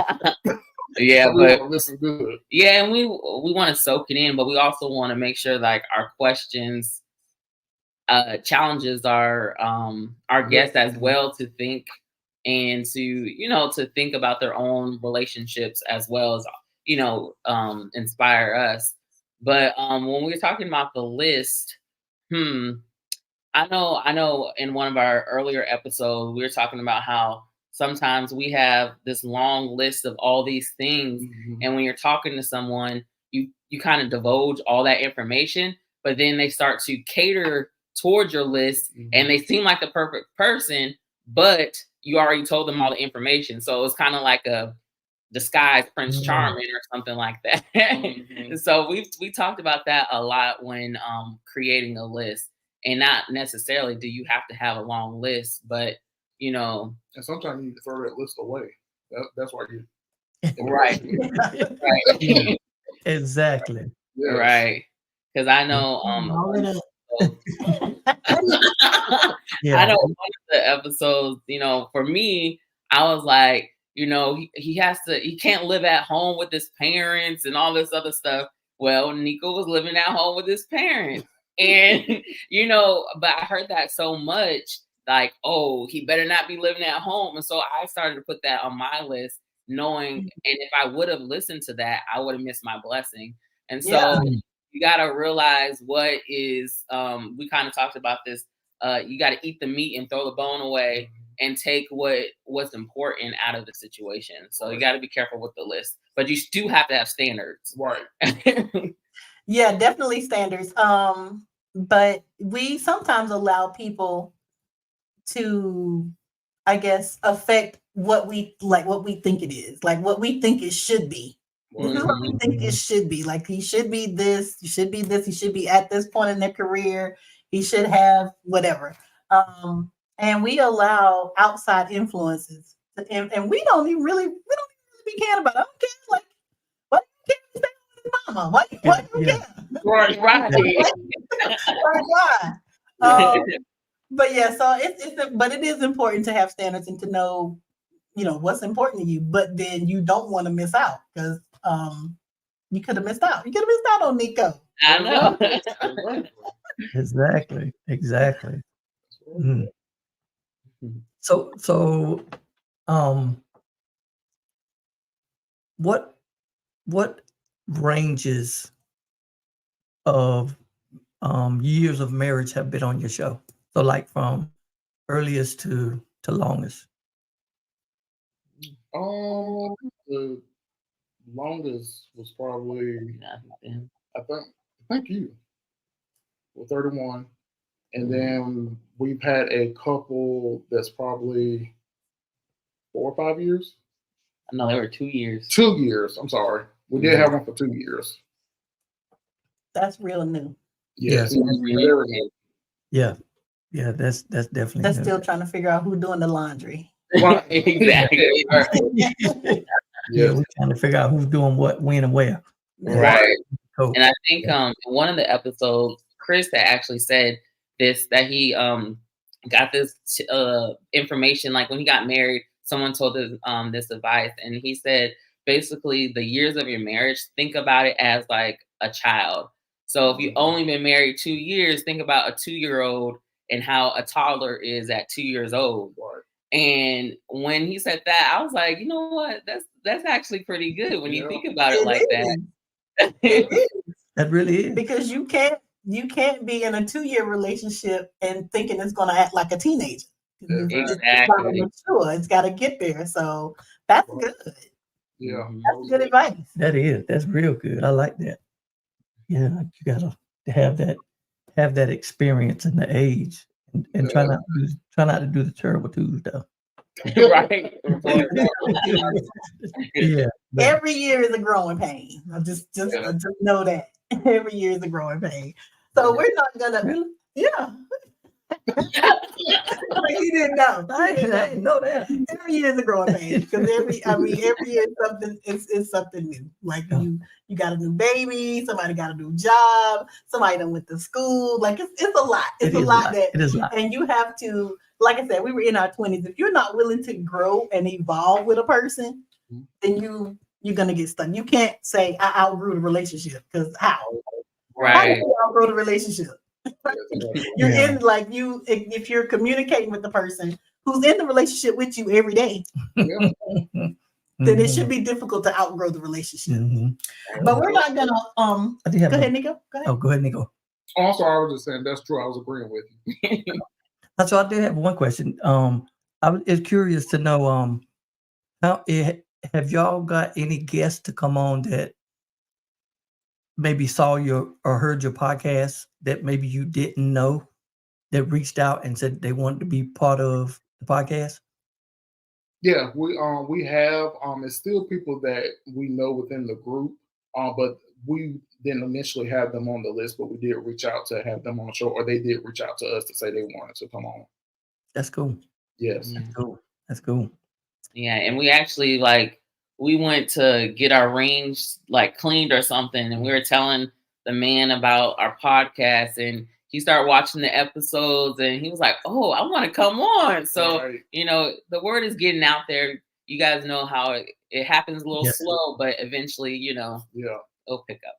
Yeah, So we but wanna listen good. yeah, and we want to soak it in, but we also want to make sure like our questions challenges our guests as well to think and to think about their own relationships as well as, inspire us. But when we were talking about the list, I know in one of our earlier episodes, we were talking about how sometimes we have this long list of all these things. And when you're talking to someone, you kind of divulge all that information, but then they start to cater towards your list and they seem like the perfect person, but you already told them all the information. So it's kind of like a disguised Prince Charming or something like that. So we talked about that a lot when creating a list. And not necessarily do you have to have a long list, but and sometimes you need to throw that list away. That's why you right. Yeah, exactly. Yes. Right. Because I know Yeah. I know one of the episodes, for me, I was like, he can't live at home with his parents and all this other stuff. Well, Nico was living at home with his parents. And, but I heard that so much, like, oh, he better not be living at home. And so I started to put that on my list, knowing, and if I would have listened to that, I would have missed my blessing. And so you got to realize what is, we kind of talked about this, you got to eat the meat and throw the bone away and take what's important out of the situation. So you got to be careful with the list, but you do have to have standards. Right. Yeah, definitely standards. But we sometimes allow people to, I guess, affect what we think it is, like what we think it should be. This is what we think it should be. Like he should be this, he should be this, he should be at this point in their career, he should have whatever. And we allow outside influences, and we don't even really be caring about it. I don't care. Like, why do you care if his mama? Why do you care? Right. Why? But yeah, so but it is important to have standards and to know, what's important to you. But then you don't want to miss out because you could have missed out. You could have missed out on Nico. I know. Exactly. So what ranges of years of marriage have been on your show? So like from earliest to longest. The longest was probably I think you were 31. And then we've had a couple that's probably 4 or 5 years. No, they were 2 years. 2 years. I'm sorry. We did have one for 2 years. That's real new. Yes. Very new. Yeah. Yeah, that's definitely That's new. still trying to figure out who's doing the laundry. Right. Exactly. Yeah, we're trying to figure out who's doing what, when, and where. Right. Cool. And I think in one of the episodes, Chris had actually said this, that he got this information, like when he got married, someone told him this advice, and he said basically the years of your marriage, think about it as like a child. So if you've only been married 2 years, think about a 2-year-old and how a toddler is at 2 years old. Right. And when he said that, I was like, you know what? That's actually pretty good when you think about it like that. That really is. Because you can't be in a 2-year relationship and thinking it's going to act like a teenager. Exactly. It's got to get there. So that's good. Yeah. That's good advice. That is. That's real good. I like that. Yeah, you gotta have that experience and the age, and try not to do the terrible twos though. Right. Yeah. Every year is a growing pain. I just know that every year is a growing pain. So we're not gonna. Yeah. You didn't know. I didn't know that. Every year is a growing pain because every year is something. It's something new. Like you got a new baby, somebody got a new job, somebody done went to school. Like it's a lot. It's a lot. It is a lot. And you have to, like I said, we were in our 20s. If you're not willing to grow and evolve with a person, then you're gonna get stuck. You can't say I outgrew the relationship, because how? Right. How do you outgrow the relationship? You're in, like, if you're communicating with the person, who's in the relationship with you every day, Yeah. then it should be difficult to outgrow the relationship. Mm-hmm. But we're not gonna I did have go a- ahead, Nico. Go ahead. Oh, go ahead, Nico. Also, I was just saying that's true. I was agreeing with you. So I did have one question. I was curious to know have y'all got any guests to come on that maybe saw your or heard your podcast that maybe you didn't know that reached out and said they wanted to be part of the podcast? Yeah, we have it's still people that we know within the group, but we didn't initially have them on the list, but we did reach out to have them on the show, or they did reach out to us to say they wanted to come on. That's cool. Yes. That's cool. That's cool. Yeah, and we actually we went to get our range cleaned or something, and we were telling the man about our podcast, and he started watching the episodes, and he was like, "Oh, I want to come on." So Right. the word is getting out there. You guys know how it happens a little Yes. slow, but eventually, Yeah. it'll pick up.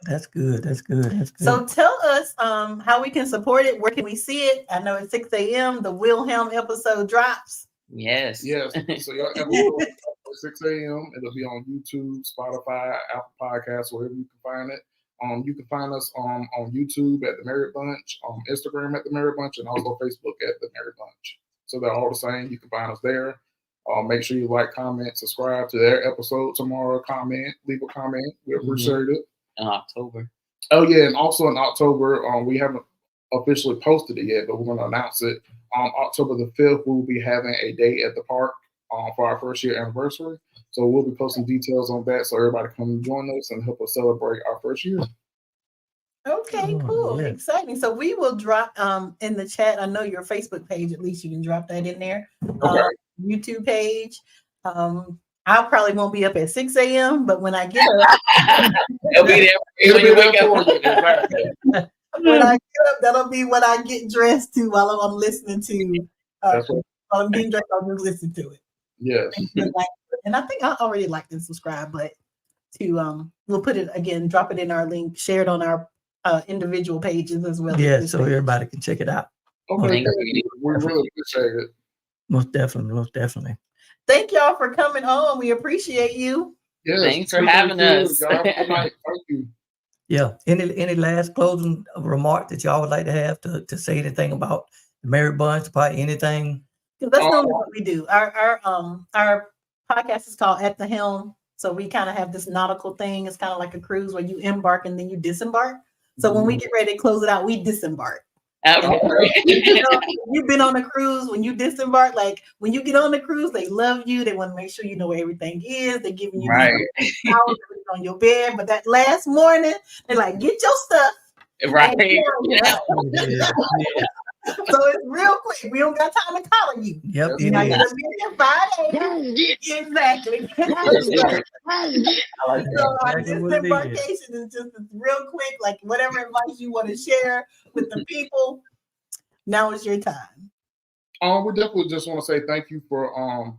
That's good. That's good. That's good. So tell us how we can support it. Where can we see it? I know at 6 a.m. the Helm episode drops. Yes. Yes. So your episode at 6 a.m. It'll be on YouTube, Spotify, Apple Podcasts, wherever you can find it. You can find us on YouTube at The Married Bunch, on Instagram at The Married Bunch, and also Facebook at The Married Bunch. So they're all the same. You can find us there. Make sure you like, comment, subscribe to their episode tomorrow. Comment, leave a comment. We appreciate it. In October. Oh yeah, and also in October, we haven't officially posted it yet, but we're going to announce it. October the 5th, we'll be having a day at the park for our first year anniversary. So we'll be posting details on that, so everybody come join us and help us celebrate our first year. Okay, cool, exciting. So we will drop in the chat. I know your Facebook page. At least you can drop that in there. Okay. YouTube page. I probably won't be up at 6 a.m., but when I get up, it'll be there when you wake up. When I get up, that'll be what I get dressed to while I'm listening to. While I'm getting dressed, I'll just listen to it. Yes. And I think I already liked and subscribe, but we'll put it again, drop it in our link, share it on our individual pages as well. Yeah, so everybody can check it out. Okay, we really appreciate it. Most definitely, most definitely. Thank y'all for coming on. We appreciate you. Yes, thanks for having us. Good night. Thank you. Yeah. Any last closing remark that y'all would like to have to say anything about the Married Bunch, about anything? That's normally what we do. Our podcast is called At the Helm. So we kind of have this nautical thing. It's kind of like a cruise where you embark and then you disembark. So when we get ready to close it out, we disembark. You've been on a cruise. When you disembark, like when you get on the cruise, they love you. They want to make sure you know where everything is. They're giving you hours on your bed. But that last morning, they're like, get your stuff. Right. So it's real quick. We don't got time to collar you. Yep. You're not gonna be here 5 days. Exactly. So our disembarkation is just real quick, like whatever advice you want to share with the people. Now is your time. We definitely just want to say thank you for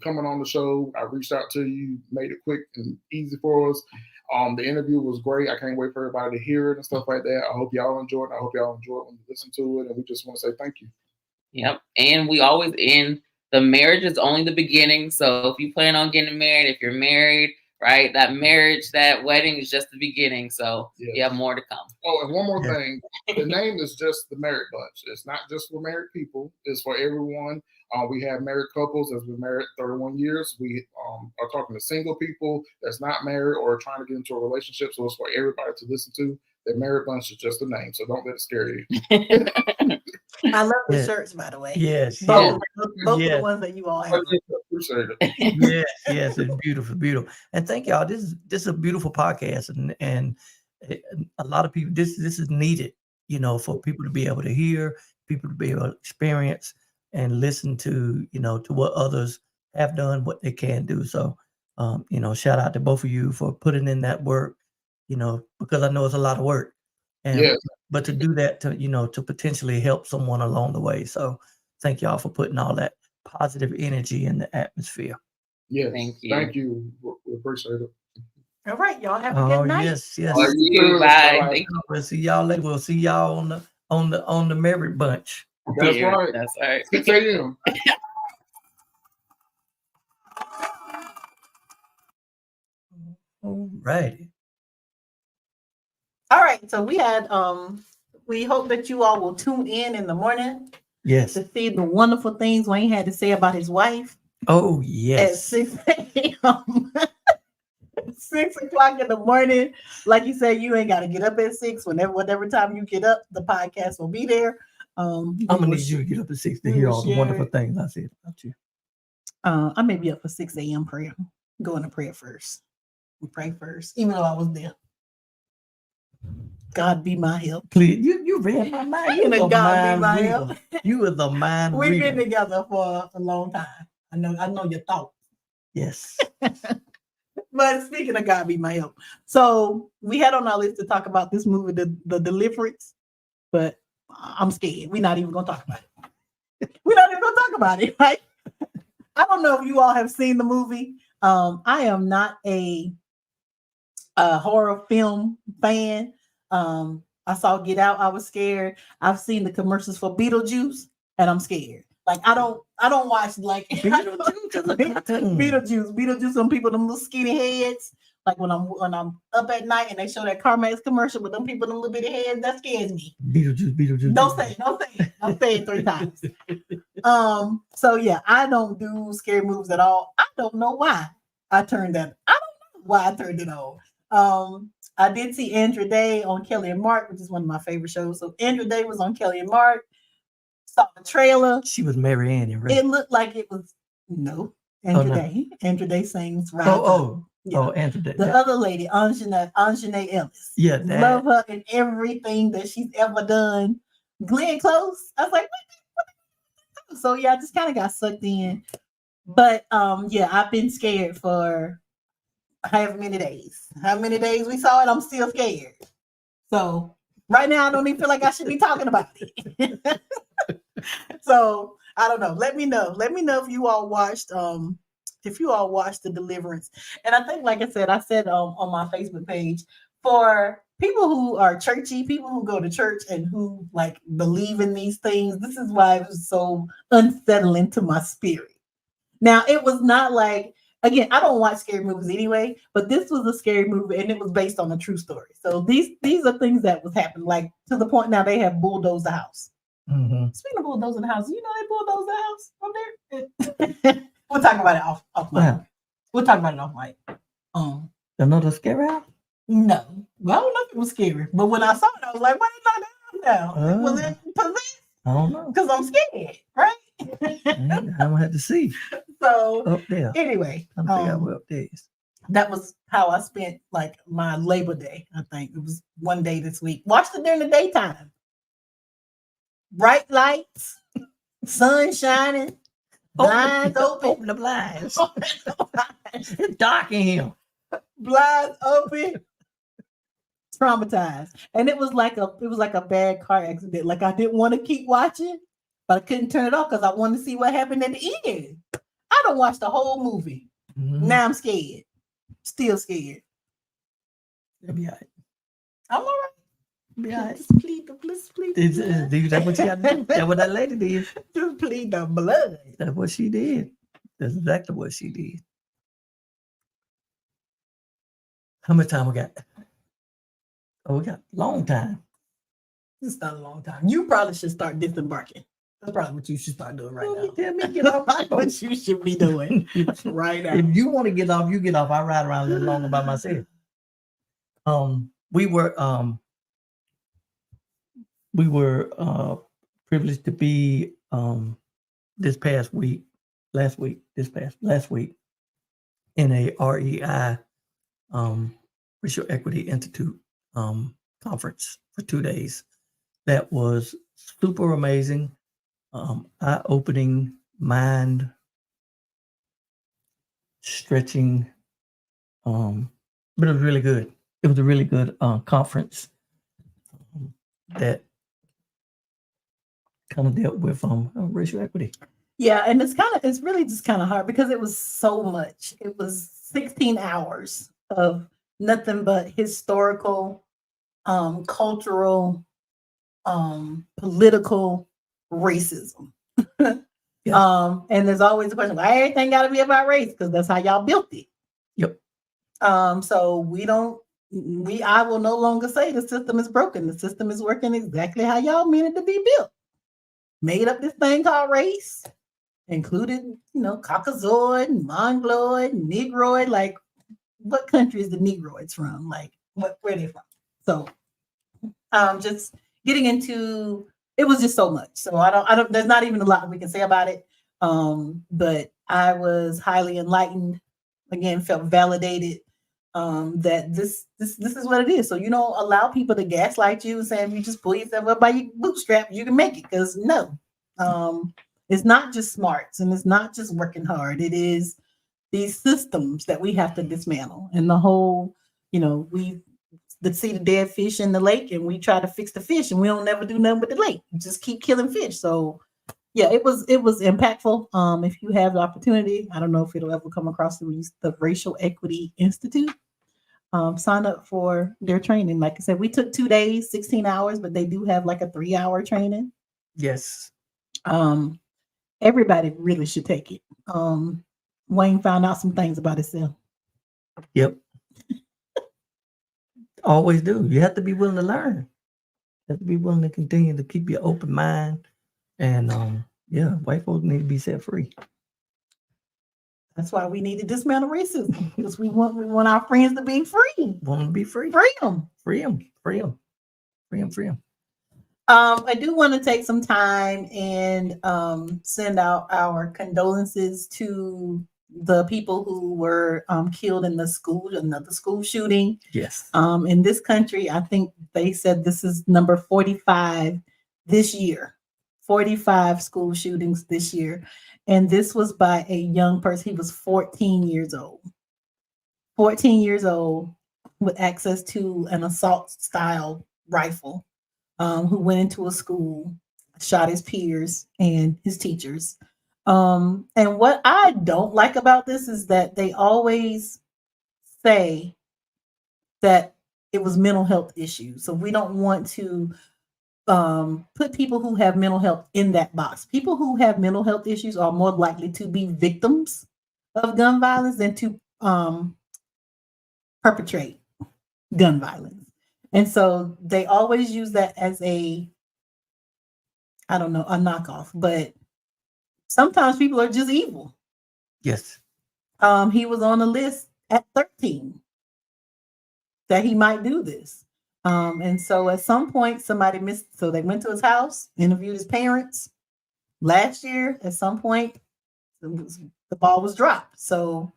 coming on the show. I reached out to you, made it quick and easy for us. The interview was great. I can't wait for everybody to hear it and stuff like that. I hope y'all enjoy it. I hope y'all enjoy it when you listen to it. And we just want to say thank you. Yep. And we always end the marriage is only the beginning. So if you plan on getting married, if you're married, right, that marriage, that wedding is just the beginning. So you have more to come. Oh, and one more thing. The name is just the Married Bunch. It's not just for married people. It's for everyone. We have married couples that's been married 31 years. We are talking to single people that's not married or trying to get into a relationship. So it's for everybody to listen to. The Married Bunch is just a name. So don't let it scare you. I love the shirts, by the way. Yes. Both of the ones that you all have. Appreciate it. Yes, it's beautiful, beautiful. And thank y'all. This is a beautiful podcast, and a lot of people. This is needed, for people to be able to hear, people to be able to experience and listen to, to what others have done, what they can do. So, shout out to both of you for putting in that work, because I know it's a lot of work. And but to do that, to potentially help someone along the way. So thank y'all for putting all that positive energy in the atmosphere. Yes. Thank you. We appreciate it. All right, y'all have a good night. Yes. Bye. Thank you. We'll see y'all later. We'll see y'all on the Married Bunch. That's Weird. right. That's right. 6 a.m. All righty. All right. So we hope that you all will tune in the morning Yes. to see the wonderful things Wayne had to say about his wife Oh, at yes. 6 a.m. 6 o'clock in the morning. Like you said, you ain't got to get up at 6. Whatever time you get up, the podcast will be there. I'm gonna need you to get up at 6 to we hear will all the share wonderful it. things I said about you. I may be up for 6 a.m. prayer. Going to prayer first. We pray first, even though I was there. God be my help. Please, you read my mind. You And a God be mind my reader. help. You are the mind We've been reader. together for a long time. I know your thoughts. Yes. But speaking of God be my help. So we had on our list to talk about this movie, the Deliverance, but I'm scared. We're not even gonna talk about it. We're not even gonna talk about it, right? I don't know if you all have seen the movie. I am not a horror film fan. I saw Get Out, I was scared. I've seen the commercials for Beetlejuice, and I'm scared. Like I don't watch like Beetlejuice is a cartoon. Beetlejuice. Some people them little skinny heads. Like when I'm up at night and they show that CarMax commercial with them people them little bitty heads, that scares me. Beetlejuice. Don't say it. I'll say it 3 times. So yeah, I don't do scary movies at all. I don't know why I turned that. I don't know why I turned it on. I did see Andrew Day on Kelly and Mark, which is one of my favorite shows. So Andrew Day was on Kelly and Mark. Saw the trailer. She was Mary Ann, right? It looked like it was Andrew Day. Andrew Day sings Rise Up. Yeah. Andrew Day. The other lady, Anjanae Ellis. Yeah, love her in everything that she's ever done. Glenn Close. I was like, what? So yeah, I just kind of got sucked in. But yeah, I've been scared for however many days. How many days we saw it, I'm still scared. So right now I don't even feel like I should be talking about it. So I don't know. Let me know. Let me know if you all watched The Deliverance. And I think, like I said on my Facebook page, for people who are churchy, people who go to church and who like believe in these things, this is why it was so unsettling to my spirit. Now, it was not like, again, I don't watch scary movies anyway, but this was a scary movie and it was based on a true story. So these are things that was happening, like to the point now they have bulldozed the house. Mm-hmm. Speaking of bulldozing the house, you know they bulldozed the house up there. We'll talk about it off mic. Yeah. We'll talk about it off mic. Another scary house? No. Well, I don't know if it was scary, but when I saw it, I was like, why you knock that house down? Was it possessed? I don't know. Because I'm scared, right? I'm gonna have to see. So Up there. anyway, I'm figure out where up there is. that was how I spent like my Labor Day. I think it was one day this week. Watched it during the daytime. Bright lights, sun shining, blinds open. Open the blinds. It's dark in here. Blinds open. Traumatized. And it was like a bad car accident. Like I didn't want to keep watching, but I couldn't turn it off because I wanted to see what happened at the end. I don't watch the whole movie. Mm-hmm. Now I'm scared. Still scared. It'll be all right. I'm all right. Be all right. Just plead the blood. That's what you got to do. That's what that lady did. Just plead the blood. That's what she did. That's exactly what she did. How much time we got? Oh, we got a long time. It's not a long time. You probably should start disembarking. That's probably what you should start doing right now. Tell me get off. That's what you should be doing right now. If you want to get off, you get off. I ride around a little longer by myself. We were privileged to be last week in a REI Racial Equity Institute conference for 2 days. That was super amazing, eye-opening, mind stretching, but it was really good. It was a really good conference that kind of dealt with racial equity. Yeah, and it's really just kind of hard because it was so much. It was 16 hours of nothing but historical, cultural, political, racism. Yeah. And there's always a question, why everything got to be about race? Because that's how y'all built it. Yep. So I will no longer say the system is broken. The system is working exactly how y'all meant it to be built. Made up this thing called race, included, Caucasoid, Mongoloid, Negroid. Like, what country is the Negroids from? Like, where are they from? So, just getting into it was just so much. So I don't. There's not even a lot we can say about it. But I was highly enlightened. Again, felt validated. That this is what it is. So you don't allow people to gaslight you and say, if you just pull yourself up by your bootstraps, you can make it. Because no, it's not just smarts and it's not just working hard. It is these systems that we have to dismantle. And the whole, we see the dead fish in the lake and we try to fix the fish and we don't never do nothing with the lake. We just keep killing fish. So yeah, it was impactful. If you have the opportunity, I don't know if it'll ever come across the Racial Equity Institute. Sign up for their training. Like I said, we took 2 days, 16 hours, but they do have like a 3-hour training. Yes. Everybody really should take it. Wayne found out some things about himself. Yep. Always do. You have to be willing to learn. You have to be willing to continue to keep your open mind. And white folks need to be set free. That's why we need to dismantle racism, because we want our friends to be free. Want them to be free. Free them. Free them. Free them. Free them. Free them. I do want to take some time and send out our condolences to the people who were killed in another school shooting. Yes. In this country, I think they said this is number 45 this year. 45 school shootings this year. And this was by a young person. He was 14 years old. 14 years old with access to an assault style rifle, who went into a school, shot his peers and his teachers. And what I don't like about this is that they always say that it was mental health issues. So we don't want to put people who have mental health in that box. People who have mental health issues are more likely to be victims of gun violence than to perpetrate gun violence. And so they always use that as a knockoff, but sometimes people are just evil. Yes. He was on a list at 13 that he might do this. And so at some point somebody missed, so they went to his house, interviewed his parents. Last year, at some point, the ball was dropped. So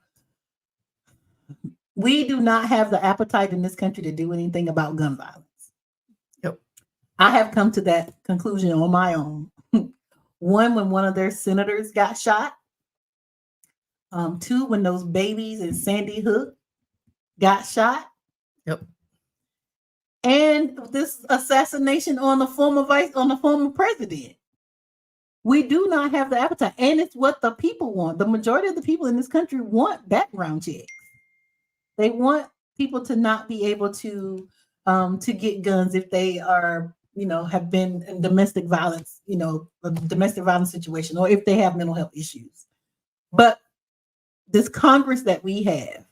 we do not have the appetite in this country to do anything about gun violence. Yep. I have come to that conclusion on my own. One, when one of their senators got shot. Two, when those babies in Sandy Hook got shot. Yep. And this assassination on the former president. We do not have the appetite. And it's what the people want. The majority of the people in this country want background checks. They want people to not be able to get guns if they are, have been in domestic violence, a domestic violence situation, or if they have mental health issues. But this Congress that we have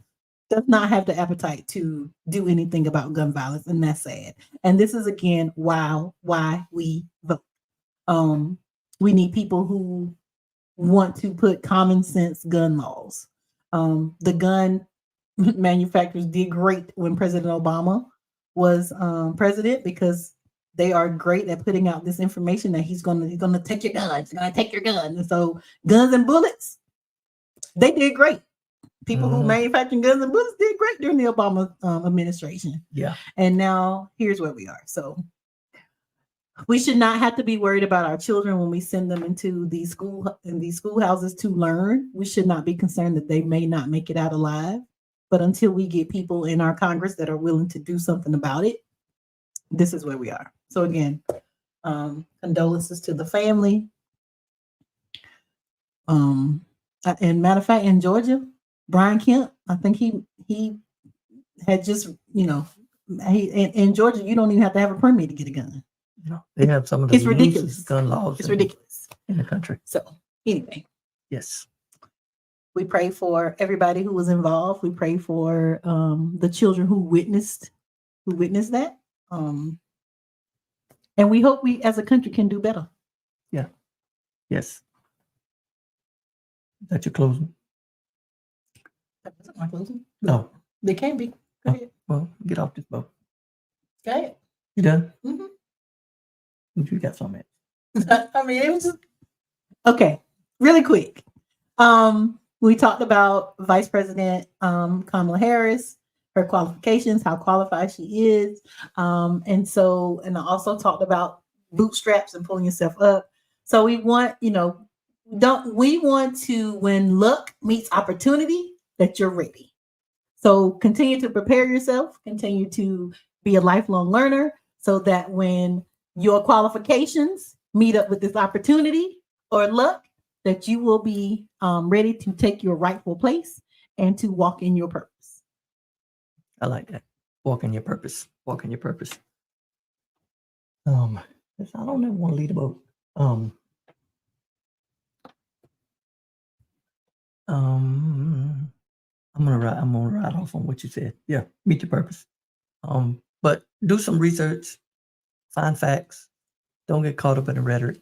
does not have the appetite to do anything about gun violence, and that's sad. And this is again why we vote. We need people who want to put common sense gun laws. The gun manufacturers did great when President Obama was president, because they are great at putting out this information that he's gonna take your guns, he's gonna take your gun. And so guns and bullets, they did great. People who manufactured guns and bullets did great during the Obama administration. Yeah. And now here's where we are. So we should not have to be worried about our children when we send them into these schoolhouses to learn. We should not be concerned that they may not make it out alive. But until we get people in our Congress that are willing to do something about it, this is where we are. So again, condolences to the family. And matter of fact, in Georgia, Brian Kemp, I think he had just, in Georgia, you don't even have to have a permit to get a gun. You know, they have some of the It's ridiculous. loosest gun laws It's ridiculous. in the country. So anyway, Yes. we pray for everybody who was involved. We pray for the children who witnessed that. And we hope we as a country can do better. Yes. Is that your closing? That wasn't my closing. No. They can be. Go ahead. Well, get off this boat. Go ahead. You done? Mhm. You got something. I mean, it was just okay. Really quick. We talked about Vice President Kamala Harris, her qualifications, how qualified she is, and I also talked about bootstraps and pulling yourself up. So we want, when luck meets opportunity, that you're ready. So continue to prepare yourself, continue to be a lifelong learner, so that when your qualifications meet up with this opportunity or luck, that you will be ready to take your rightful place and to walk in your purpose. I like that. Walk in your purpose. Walk in your purpose. I don't ever want to lead a boat. I'm gonna ride off on what you said. Yeah, meet your purpose. But do some research, find facts, don't get caught up in the rhetoric.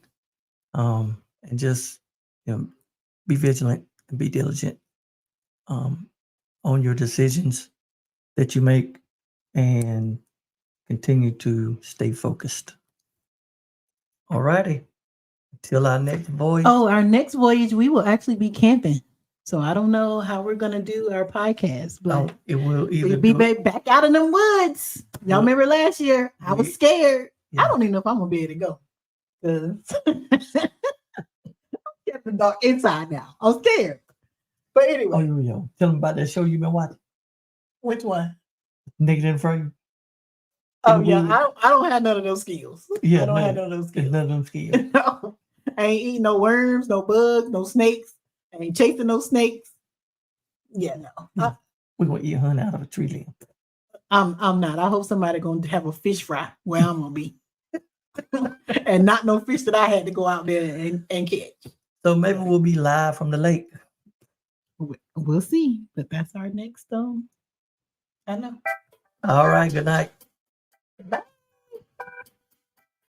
And just be vigilant and be diligent on your decisions that you make, and continue to stay focused. All righty. Until our next voyage. Oh, our next voyage, we will actually be camping. So I don't know how we're gonna do our podcast, but it will either we'll be back out in the woods. Y'all remember last year? I was scared. Yeah. I don't even know if I'm gonna be able to go. Because I'm getting dark inside now. I'm scared. But anyway. Oh, tell them about that show you've been watching. Which one? Naked and Afraid. Oh yeah, I don't have none of those skills. Yeah, I don't have none of those skills. None of them skills. No, I ain't eating no worms, no bugs, no snakes. I ain't chasing no snakes. Yeah, no. We're gonna eat a hunt out of a tree limb. I'm not. I hope somebody gonna have a fish fry where I'm gonna be. And not no fish that I had to go out there and catch. So maybe we'll be live from the lake. We'll see. But that's our next I know. All right, good night.